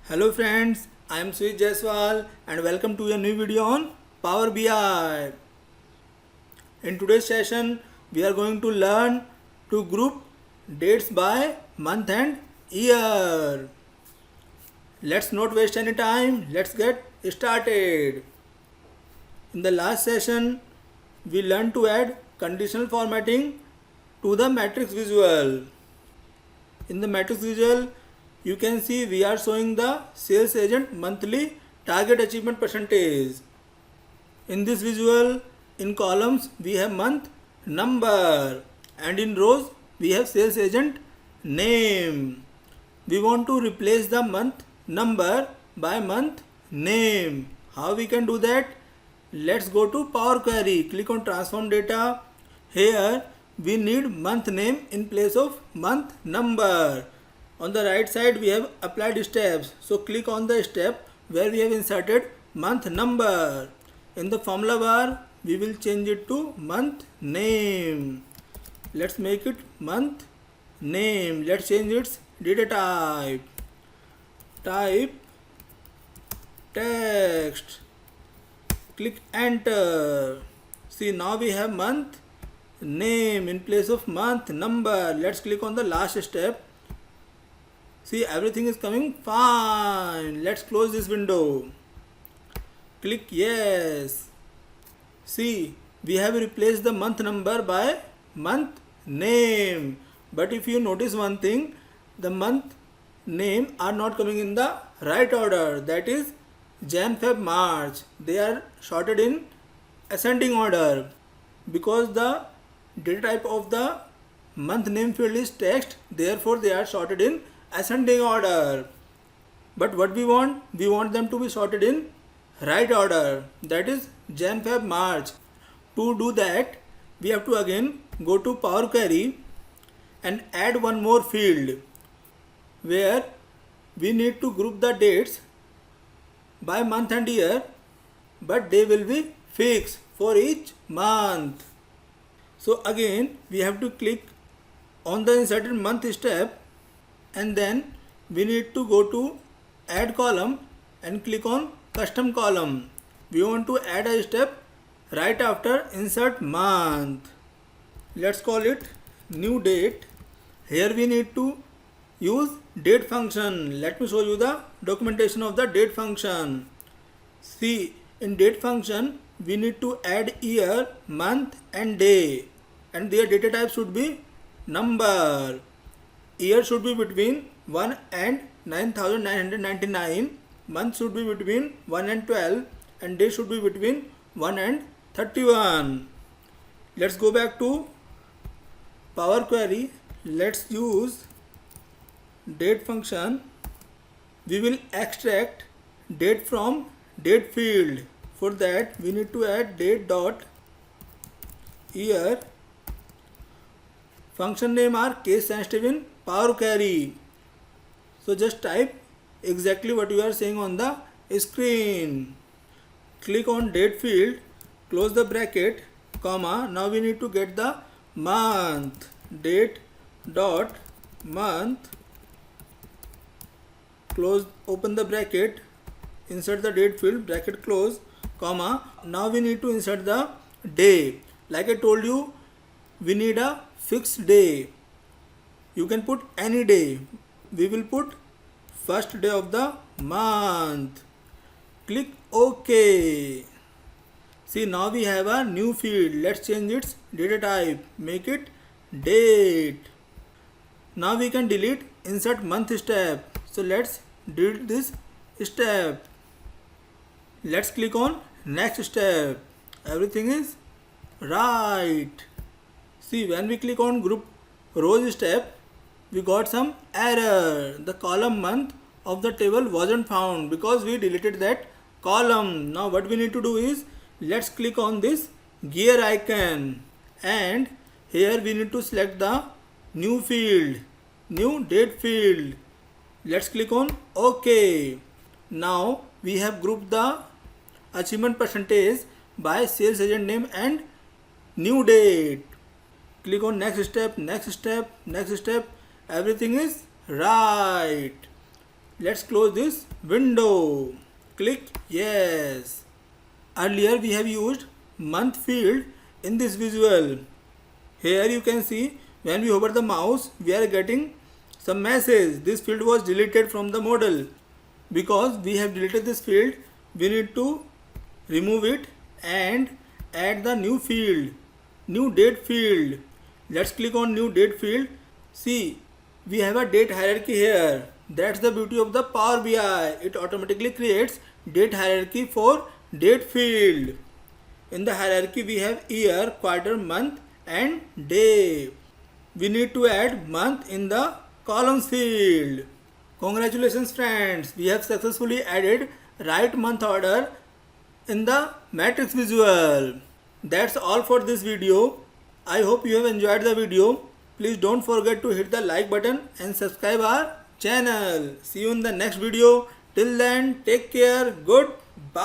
Hello friends, I am Sweet Jaiswal and welcome to a new video on Power BI. In today's session, we are going to learn to group dates by month and year. Let's not waste any time, let's get started. In the last session, we learned to add conditional formatting to the matrix visual. In the matrix visual, you can see we are showing the sales agent monthly target achievement percentage. In this visual, in columns we have month number and in rows we have sales agent name. We want to replace the month number by month name. How we can do that? Let's go to Power Query. Click on transform data. Here we need month name in place of month number. On the right side we have applied steps. So click on the step where we have inserted month number. In the formula bar we will change it to month name. Let's make it month name. Let's change its data type. Type text. Click enter. See, now we have month name in place of month number. Let's click on the last step. See, everything is coming fine. Let's close this window. Click yes. See, we have replaced the month number by month name. But if you notice one thing, the month name are not coming in the right order. That is Jan, Feb, March. They are sorted in ascending order. Because the data type of the month name field is text, therefore they are sorted in ascending order. But what we want them to be sorted in right order, that is Jan, Feb, March. To do that, we have to again go to Power Query and add one more field where we need to group the dates by month and year, but they will be fixed for each month. So again we have to click on the inserted month step and then we need to go to add column and click on custom column. We want to add a step right after insert month. Let's call it new date. Here we need to use date function. Let me show you the documentation of the date function. See, in date function we need to add year, month and day, and their data type should be number. Year should be between 1 and 9999, month should be between 1 and 12, and day should be between 1 and 31. Let's go back to Power Query. Let's use date function. We will extract date from date field. For that we need to add date dot year. Function name are case sensitive in Power Query. So just type exactly what you are saying on the screen. Click on date field, close the bracket, comma. Now we need to get the month. Date dot month, close, open the bracket, insert the date field, bracket close, comma. Now we need to insert the day. Like I told you, we need a fixed day. You can put any day. We will put first day of the month. Click OK. See, now we have a new field. Let's change its data type. Make it date. Now we can delete insert month step. So let's delete this step. Let's click on next step. Everything is right. See, when we click on group rows step, we got some error. The column month of the table wasn't found because we deleted that column. Now what we need to do is, let's click on this gear icon and here we need to select the new field, new date field. Let's click on OK. Now we have grouped the achievement percentage by sales agent name and new date. Click on next step, next step, next step. Everything is right. Let's close this window. Click yes. Earlier we have used month field in this visual. Here you can see when we hover the mouse we are getting some message. This field was deleted from the model. Because we have deleted this field, we need to remove it and add the new field, new date field. Let's click on new date field. See, we have a date hierarchy here. That's the beauty of the Power BI. It automatically creates date hierarchy for date field. In the hierarchy we have year, quarter, month and day. We need to add month in the columns field. Congratulations friends, we have successfully added right month order in the matrix visual. That's all for this video. I hope you have enjoyed the video. Please don't forget to hit the like button and subscribe our channel. See you in the next video. Till then, take care. Goodbye.